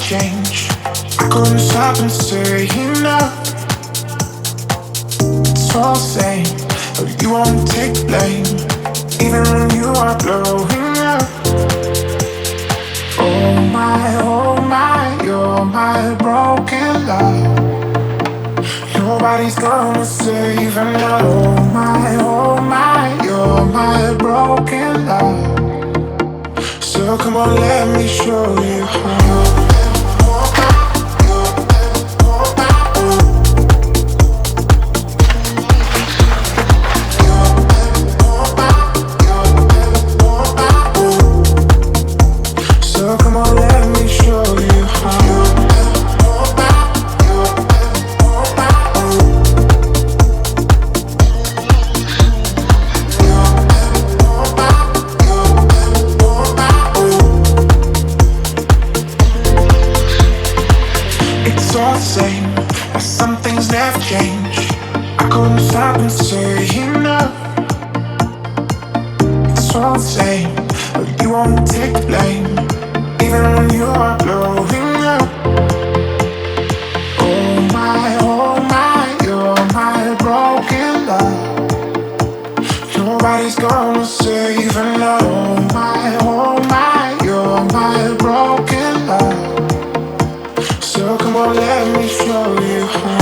change. I couldn't stop and say enough. It's all the same, but you won't take blame, even when you are blowing up. Oh my, you're my broken love. Nobody's gonna save and oh my, you're my broken love. So come on, let me show you how. So come on, let me show you how. It's all the same, but some things never change. I couldn't stop and say enough. It's all the same, but you won't take the blame, even when you are blowing up. Oh my, you're my broken love. Nobody's gonna save and oh my, you're my broken love. So come on, let me show you how.